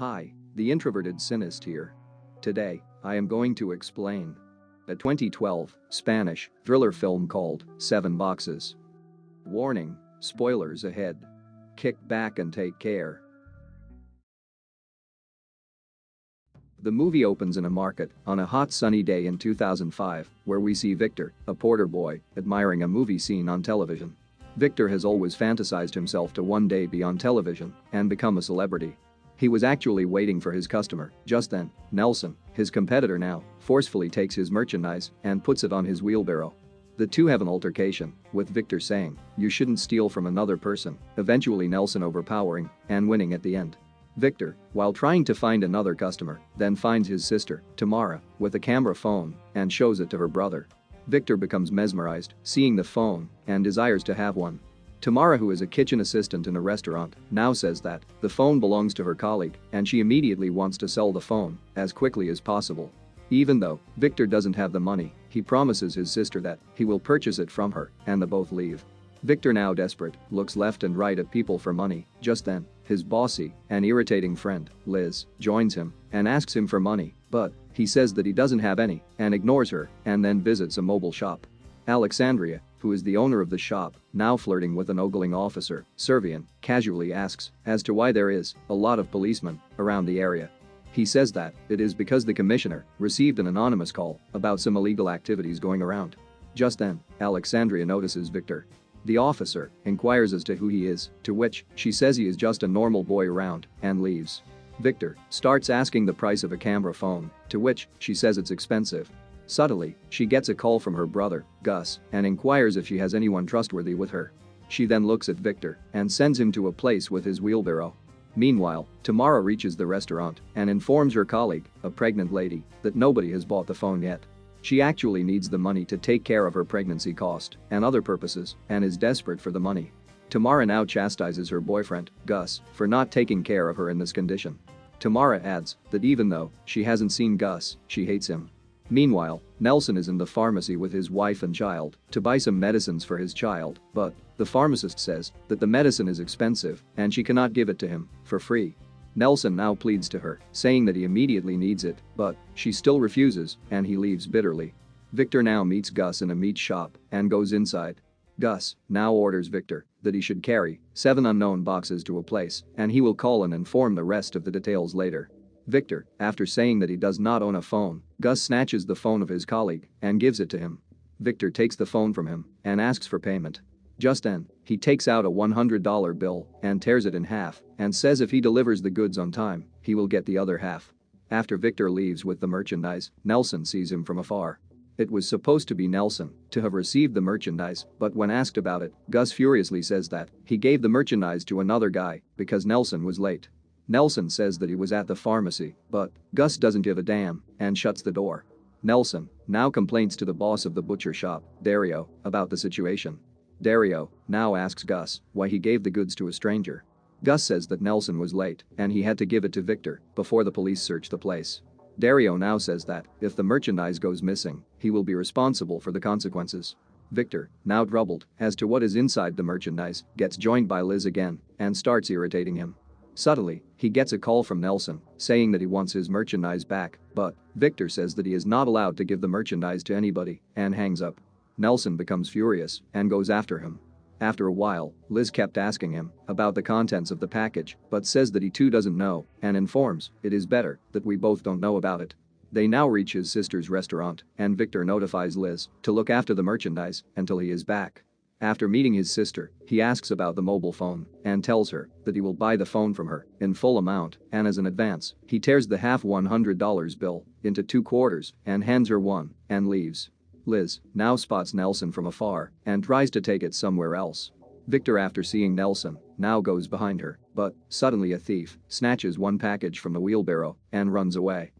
Hi, the introverted cynist here. Today, I am going to explain a 2012 Spanish thriller film called 7 Boxes. Warning, spoilers ahead. Kick back and take care. The movie opens in a market on a hot sunny day in 2005, where we see Victor, a porter boy, admiring a movie scene on television. Victor has always fantasized himself to one day be on television and become a celebrity. He was actually waiting for his customer. Just then, Nelson, his competitor now, forcefully takes his merchandise and puts it on his wheelbarrow. The two have an altercation, with Victor saying, "You shouldn't steal from another person," eventually Nelson overpowering and winning at the end. Victor, while trying to find another customer, then finds his sister, Tamara, with a camera phone and shows it to her brother. Victor becomes mesmerized, seeing the phone, and desires to have one. Tamara, who is a kitchen assistant in a restaurant, now says that the phone belongs to her colleague and she immediately wants to sell the phone as quickly as possible. Even though Victor doesn't have the money, he promises his sister that he will purchase it from her, and they both leave. Victor, now desperate, looks left and right at people for money. Just then, his bossy and irritating friend, Liz, joins him and asks him for money, but he says that he doesn't have any and ignores her and then visits a mobile shop. Alexandria, who is the owner of the shop, now flirting with an ogling officer, Servian, casually asks as to why there is a lot of policemen around the area. He says that it is because the commissioner received an anonymous call about some illegal activities going around. Just then, Alexandria notices Victor. The officer inquires as to who he is, to which she says he is just a normal boy around, and leaves. Victor starts asking the price of a camera phone, to which she says it's expensive. Subtly, she gets a call from her brother, Gus, and inquires if she has anyone trustworthy with her. She then looks at Victor and sends him to a place with his wheelbarrow. Meanwhile, Tamara reaches the restaurant and informs her colleague, a pregnant lady, that nobody has bought the phone yet. She actually needs the money to take care of her pregnancy cost and other purposes and is desperate for the money. Tamara now chastises her boyfriend, Gus, for not taking care of her in this condition. Tamara adds that even though she hasn't seen Gus, she hates him. Meanwhile, Nelson is in the pharmacy with his wife and child to buy some medicines for his child, but the pharmacist says that the medicine is expensive and she cannot give it to him for free. Nelson now pleads to her, saying that he immediately needs it, but she still refuses and he leaves bitterly. Victor now meets Gus in a meat shop and goes inside. Gus now orders Victor that he should carry 7 unknown boxes to a place and he will call and inform the rest of the details later. Victor, after saying that he does not own a phone, Gus snatches the phone of his colleague and gives it to him. Victor takes the phone from him and asks for payment. Just then, he takes out a $100 bill and tears it in half and says if he delivers the goods on time, he will get the other half. After Victor leaves with the merchandise, Nelson sees him from afar. It was supposed to be Nelson to have received the merchandise, but when asked about it, Gus furiously says that he gave the merchandise to another guy because Nelson was late. Nelson says that he was at the pharmacy, but Gus doesn't give a damn and shuts the door. Nelson now complains to the boss of the butcher shop, Dario, about the situation. Dario now asks Gus why he gave the goods to a stranger. Gus says that Nelson was late and he had to give it to Victor before the police search the place. Dario now says that if the merchandise goes missing, he will be responsible for the consequences. Victor, now troubled as to what is inside the merchandise, gets joined by Liz again and starts irritating him. Subtly, he gets a call from Nelson saying that he wants his merchandise back, but Victor says that he is not allowed to give the merchandise to anybody and hangs up. Nelson becomes furious and goes after him. After a while, Liz kept asking him about the contents of the package but says that he too doesn't know and informs it is better that we both don't know about it. They now reach his sister's restaurant and Victor notifies Liz to look after the merchandise until he is back. After meeting his sister, he asks about the mobile phone and tells her that he will buy the phone from her in full amount and as an advance, he tears the half $100 bill into 2 quarters and hands her one and leaves. Liz now spots Nelson from afar and tries to take it somewhere else. Victor, after seeing Nelson, now goes behind her, but suddenly a thief snatches one package from the wheelbarrow and runs away.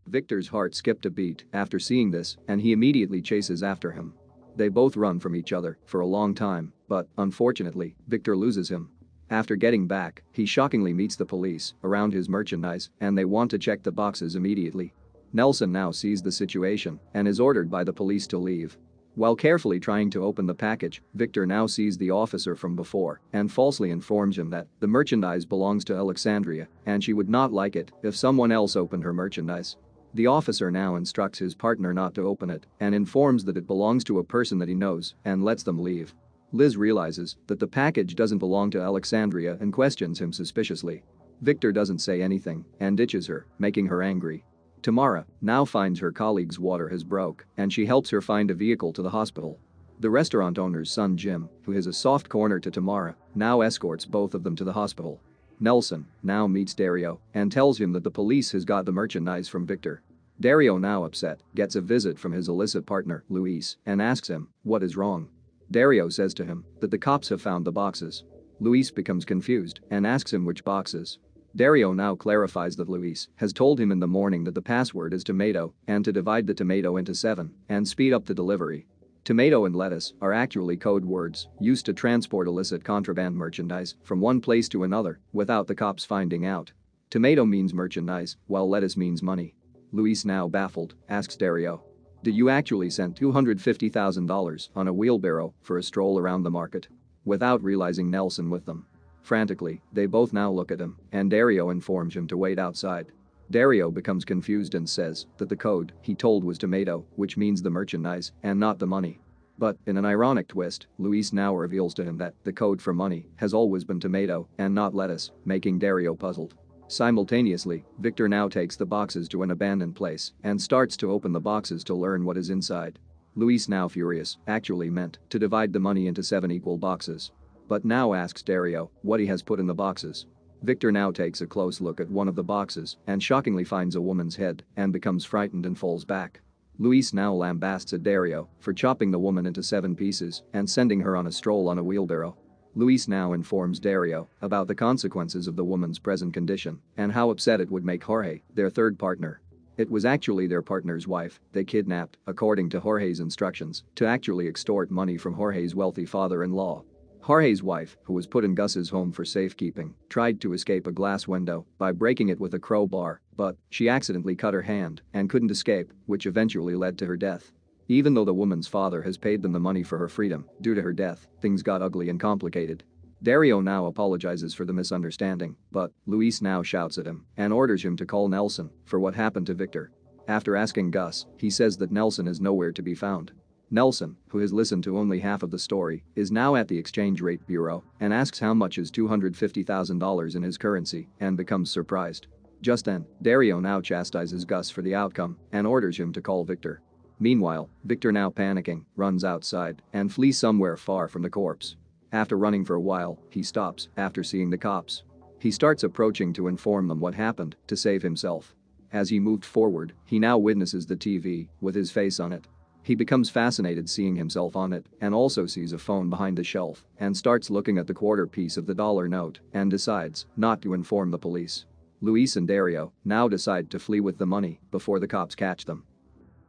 Victor's heart skipped a beat after seeing this and he immediately chases after him. They both run from each other for a long time, but unfortunately, Victor loses him. After getting back, he shockingly meets the police around his merchandise and they want to check the boxes immediately. Nelson now sees the situation and is ordered by the police to leave. While carefully trying to open the package, Victor now sees the officer from before and falsely informs him that the merchandise belongs to Alexandria and she would not like it if someone else opened her merchandise. The officer now instructs his partner not to open it and informs that it belongs to a person that he knows and lets them leave. Liz realizes that the package doesn't belong to Alexandria and questions him suspiciously. Victor doesn't say anything and ditches her, making her angry. Tamara now finds her colleague's water has broke and she helps her find a vehicle to the hospital. The restaurant owner's son Jim, who has a soft corner to Tamara, now escorts both of them to the hospital. Nelson now meets Dario and tells him that the police has got the merchandise from Victor. Dario, now upset, gets a visit from his illicit partner, Luis, and asks him what is wrong. Dario says to him that the cops have found the boxes. Luis becomes confused and asks him which boxes. Dario now clarifies that Luis has told him in the morning that the password is tomato and to divide the tomato into 7 and speed up the delivery. Tomato and lettuce are actually code words used to transport illicit contraband merchandise from one place to another without the cops finding out. Tomato means merchandise, while lettuce means money. Luis, now baffled, asks Dario, "Did you actually send $250,000 on a wheelbarrow for a stroll around the market?" Without realizing Nelson with them. Frantically, they both now look at him, and Dario informs him to wait outside. Dario becomes confused and says that the code he told was tomato, which means the merchandise and not the money. But, in an ironic twist, Luis now reveals to him that the code for money has always been tomato and not lettuce, making Dario puzzled. Simultaneously, Victor now takes the boxes to an abandoned place and starts to open the boxes to learn what is inside. Luis, now furious, actually meant to divide the money into 7 equal boxes. But now asks Dario what he has put in the boxes. Victor now takes a close look at one of the boxes and shockingly finds a woman's head and becomes frightened and falls back. Luis now lambasts at Dario for chopping the woman into 7 pieces and sending her on a stroll on a wheelbarrow. Luis now informs Dario about the consequences of the woman's present condition and how upset it would make Jorge, their third partner. It was actually their partner's wife they kidnapped, according to Jorge's instructions, to actually extort money from Jorge's wealthy father-in-law. Jorge's wife, who was put in Gus's home for safekeeping, tried to escape a glass window by breaking it with a crowbar, but she accidentally cut her hand and couldn't escape, which eventually led to her death. Even though the woman's father has paid them the money for her freedom, due to her death, things got ugly and complicated. Dario now apologizes for the misunderstanding, but Luis now shouts at him and orders him to call Nelson for what happened to Victor. After asking Gus, he says that Nelson is nowhere to be found. Nelson, who has listened to only half of the story, is now at the exchange rate bureau and asks how much is $250,000 in his currency and becomes surprised. Just then, Dario now chastises Gus for the outcome and orders him to call Victor. Meanwhile, Victor, now panicking, runs outside and flees somewhere far from the corpse. After running for a while, he stops after seeing the cops. He starts approaching to inform them what happened to save himself. As he moved forward, he now witnesses the TV with his face on it. He becomes fascinated seeing himself on it and also sees a phone behind the shelf and starts looking at the quarter piece of the dollar note and decides not to inform the police. Luis and Dario now decide to flee with the money before the cops catch them.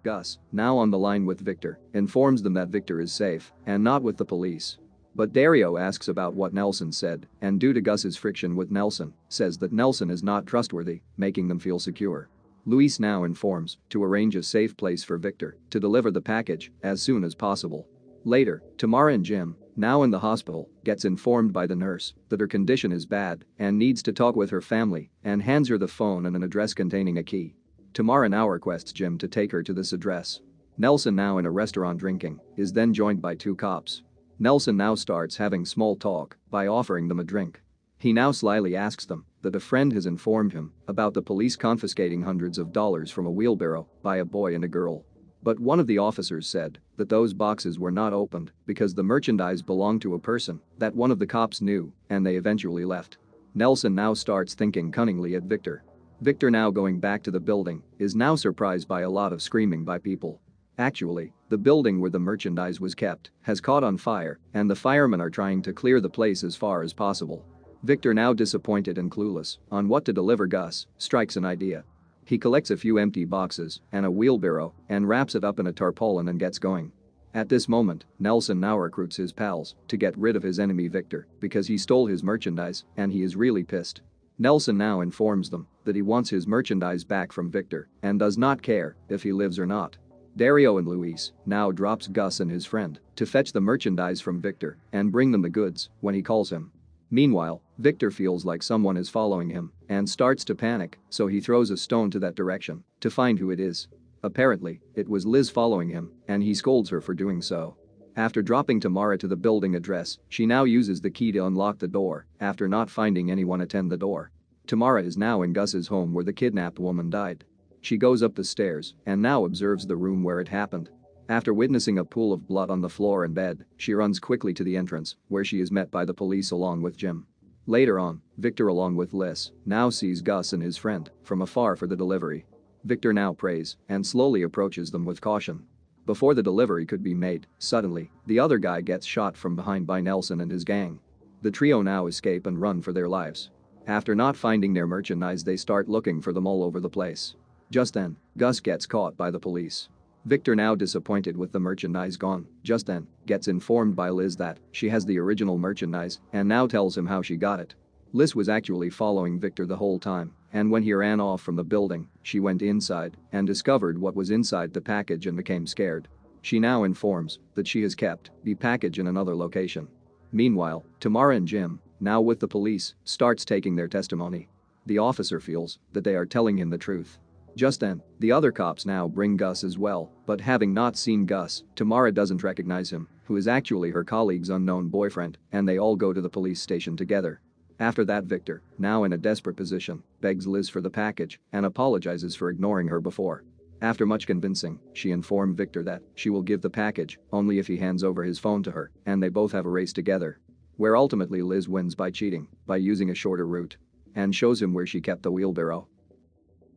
Gus, now on the line with Victor, informs them that Victor is safe and not with the police. But Dario asks about what Nelson said and, due to Gus's friction with Nelson, says that Nelson is not trustworthy, making them feel secure. Luis now informs to arrange a safe place for Victor to deliver the package as soon as possible. Later, Tamara and Jim, now in the hospital, gets informed by the nurse that her condition is bad and needs to talk with her family and hands her the phone and an address containing a key. Tamara now requests Jim to take her to this address. Nelson, now in a restaurant drinking, is then joined by 2 cops. Nelson now starts having small talk by offering them a drink. He now slyly asks them that a friend has informed him about the police confiscating hundreds of dollars from a wheelbarrow by a boy and a girl. But one of the officers said that those boxes were not opened because the merchandise belonged to a person that one of the cops knew, and they eventually left. Nelson now starts thinking cunningly at Victor. Victor, now going back to the building, is now surprised by a lot of screaming by people. Actually, the building where the merchandise was kept has caught on fire, and the firemen are trying to clear the place as far as possible. Victor, now disappointed and clueless on what to deliver Gus, strikes an idea. He collects a few empty boxes and a wheelbarrow and wraps it up in a tarpaulin and gets going. At this moment, Nelson now recruits his pals to get rid of his enemy Victor because he stole his merchandise and he is really pissed. Nelson now informs them that he wants his merchandise back from Victor and does not care if he lives or not. Dario and Luis now drops Gus and his friend to fetch the merchandise from Victor and bring them the goods when he calls him. Meanwhile, Victor feels like someone is following him and starts to panic, so he throws a stone to that direction to find who it is. Apparently, it was Liz following him, and he scolds her for doing so. After dropping Tamara to the building address, she now uses the key to unlock the door after not finding anyone attend the door. Tamara is now in Gus's home where the kidnapped woman died. She goes up the stairs and now observes the room where it happened. After witnessing a pool of blood on the floor and bed, she runs quickly to the entrance, where she is met by the police along with Jim. Later on, Victor along with Liz now sees Gus and his friend from afar for the delivery. Victor now prays and slowly approaches them with caution. Before the delivery could be made, suddenly, the other guy gets shot from behind by Nelson and his gang. The trio now escape and run for their lives. After not finding their merchandise, they start looking for them all over the place. Just then, Gus gets caught by the police. Victor, now disappointed with the merchandise gone, just then, gets informed by Liz that she has the original merchandise and now tells him how she got it. Liz was actually following Victor the whole time, and when he ran off from the building, she went inside and discovered what was inside the package and became scared. She now informs that she has kept the package in another location. Meanwhile, Tamara and Jim, now with the police, starts taking their testimony. The officer feels that they are telling him the truth. Just then, the other cops now bring Gus as well, but having not seen Gus, Tamara doesn't recognize him, who is actually her colleague's unknown boyfriend, and they all go to the police station together. After that, Victor, now in a desperate position, begs Liz for the package and apologizes for ignoring her before. After much convincing, she informed Victor that she will give the package only if he hands over his phone to her, and they both have a race together, where ultimately Liz wins by cheating, by using a shorter route, and shows him where she kept the wheelbarrow.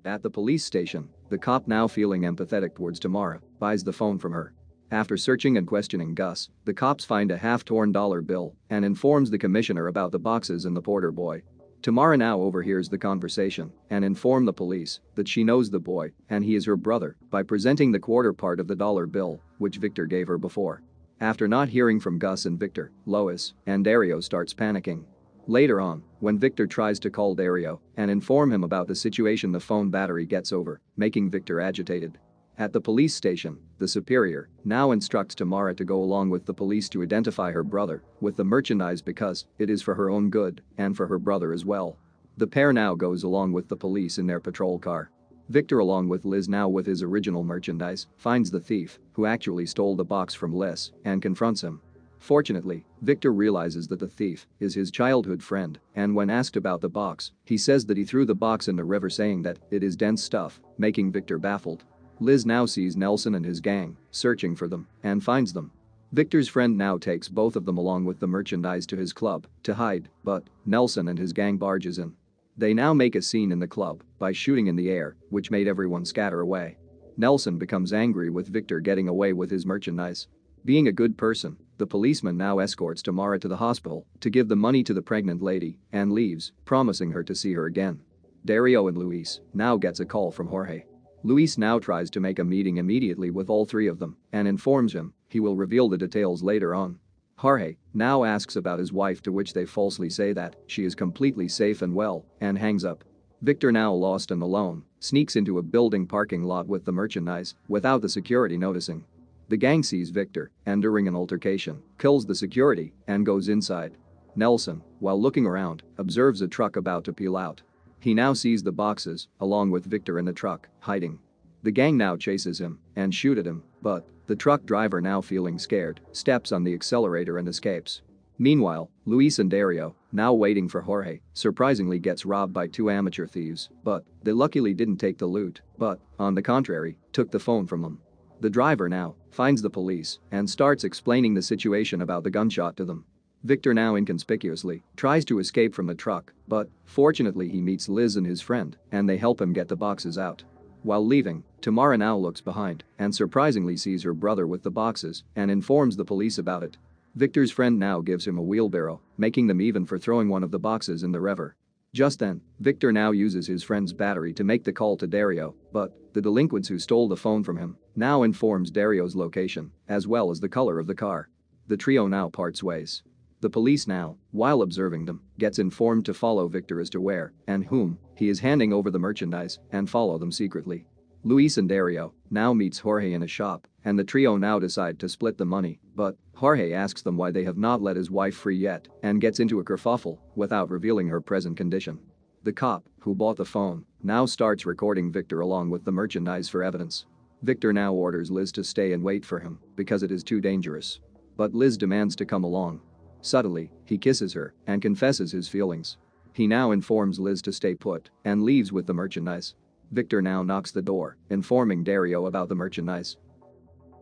At the police station, the cop, now feeling empathetic towards Tamara, buys the phone from her. After searching and questioning Gus, the cops find a half-torn dollar bill and informs the commissioner about the boxes and the porter boy. Tamara now overhears the conversation and informs the police that she knows the boy and he is her brother by presenting the quarter part of the dollar bill, which Victor gave her before. After not hearing from Gus and Victor, Lois and Dario starts panicking. Later on, when Victor tries to call Dario and inform him about the situation, the phone battery gets over, making Victor agitated. At the police station, the superior now instructs Tamara to go along with the police to identify her brother with the merchandise because it is for her own good and for her brother as well. The pair now goes along with the police in their patrol car. Victor, along with Liz, now with his original merchandise, finds the thief who actually stole the box from Liz and confronts him. Fortunately, Victor realizes that the thief is his childhood friend, and when asked about the box, he says that he threw the box in the river, saying that it is dense stuff, making Victor baffled. Liz now sees Nelson and his gang searching for them and finds them. Victor's friend now takes both of them along with the merchandise to his club to hide, but Nelson and his gang barges in. They now make a scene in the club by shooting in the air, which made everyone scatter away. Nelson becomes angry with Victor getting away with his merchandise. Being a good person, the policeman now escorts Tamara to the hospital to give the money to the pregnant lady and leaves, promising her to see her again. Dario and Luis now gets a call from Jorge. Luis now tries to make a meeting immediately with all three of them and informs him he will reveal the details later on. Jorge now asks about his wife, to which they falsely say that she is completely safe and well, and hangs up. Victor, now lost and alone, sneaks into a building parking lot with the merchandise without the security noticing. The gang sees Victor and, during an altercation, kills the security and goes inside. Nelson, while looking around, observes a truck about to peel out. He now sees the boxes along with Victor in the truck, hiding. The gang now chases him and shoot at him, but the truck driver, now feeling scared, steps on the accelerator and escapes. Meanwhile, Luis and Dario, now waiting for Jorge, surprisingly gets robbed by two amateur thieves, but they luckily didn't take the loot, but, on the contrary, took the phone from them. The driver now finds the police and starts explaining the situation about the gunshot to them. Victor now inconspicuously tries to escape from the truck, but fortunately he meets Liz and his friend and they help him get the boxes out. While leaving, Tamara now looks behind and surprisingly sees her brother with the boxes and informs the police about it. Victor's friend now gives him a wheelbarrow, making them even for throwing one of the boxes in the river. Just then, Victor now uses his friend's battery to make the call to Dario, but the delinquents who stole the phone from him now informs Dario's location, as well as the color of the car. The trio now parts ways. The police now, while observing them, gets informed to follow Victor as to where and whom he is handing over the merchandise and follow them secretly. Luis and Dario now meets Jorge in a shop, and the trio now decide to split the money, but Jorge asks them why they have not let his wife free yet and gets into a kerfuffle without revealing her present condition. The cop, who bought the phone, now starts recording Victor along with the merchandise for evidence. Victor now orders Liz to stay and wait for him because it is too dangerous. But Liz demands to come along. Subtly, he kisses her and confesses his feelings. He now informs Liz to stay put and leaves with the merchandise. Victor now knocks the door, informing Dario about the merchandise.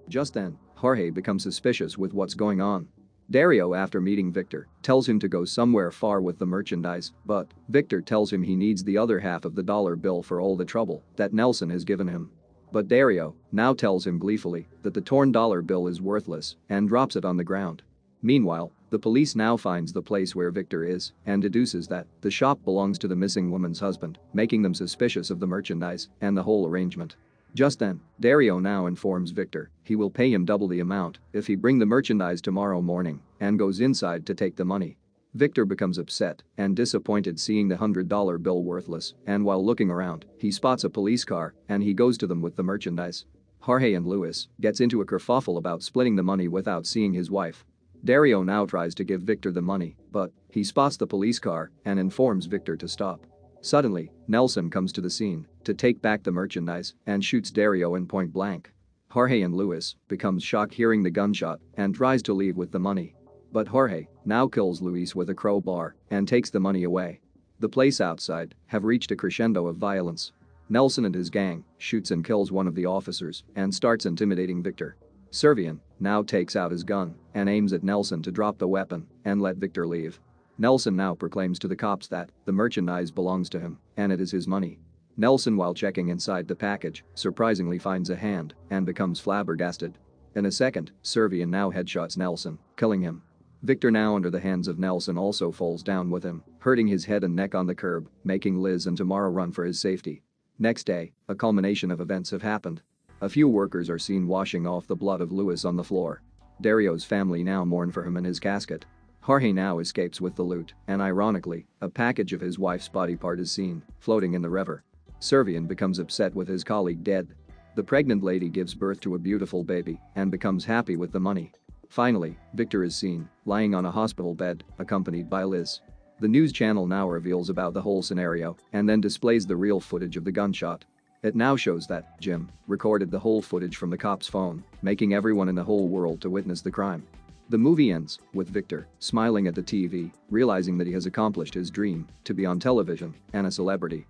Just then, Jorge becomes suspicious with what's going on. Dario, after meeting Victor, tells him to go somewhere far with the merchandise, but Victor tells him he needs the other half of the dollar bill for all the trouble that Nelson has given him. But Dario now tells him gleefully that the torn dollar bill is worthless and drops it on the ground. Meanwhile, the police now finds the place where Victor is and deduces that the shop belongs to the missing woman's husband, making them suspicious of the merchandise and the whole arrangement. Just then, Dario now informs Victor he will pay him double the amount if he bring the merchandise tomorrow morning and goes inside to take the money. Victor becomes upset and disappointed seeing the $100 bill worthless, and while looking around, he spots a police car and he goes to them with the merchandise. Jorge and Luis gets into a kerfuffle about splitting the money without seeing his wife. Dario now tries to give Victor the money, but he spots the police car and informs Victor to stop. Suddenly, Nelson comes to the scene to take back the merchandise and shoots Dario in point blank. Jorge and Luis becomes shocked hearing the gunshot and tries to leave with the money. But Jorge now kills Luis with a crowbar and takes the money away. The place outside have reached a crescendo of violence. Nelson and his gang shoots and kills one of the officers and starts intimidating Victor. Servian now takes out his gun and aims at Nelson to drop the weapon and let Victor leave. Nelson now proclaims to the cops that the merchandise belongs to him and it is his money. Nelson, while checking inside the package, surprisingly finds a hand and becomes flabbergasted. In a second, Servian now headshots Nelson, killing him. Victor, now under the hands of Nelson, also falls down with him, hurting his head and neck on the curb, making Liz and Tamara run for his safety. Next day, a culmination of events have happened. A few workers are seen washing off the blood of Luis on the floor. Dario's family now mourn for him in his casket. Jorge now escapes with the loot, and ironically, a package of his wife's body part is seen floating in the river. Servian becomes upset with his colleague dead. The pregnant lady gives birth to a beautiful baby and becomes happy with the money. Finally, Victor is seen lying on a hospital bed, accompanied by Liz. The news channel now reveals about the whole scenario and then displays the real footage of the gunshot. It now shows that Jim recorded the whole footage from the cop's phone, making everyone in the whole world to witness the crime. The movie ends with Victor smiling at the TV, realizing that he has accomplished his dream to be on television and a celebrity.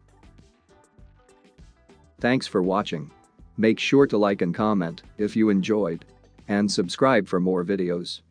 Thanks for watching. Make sure to like and comment if you enjoyed, and subscribe for more videos.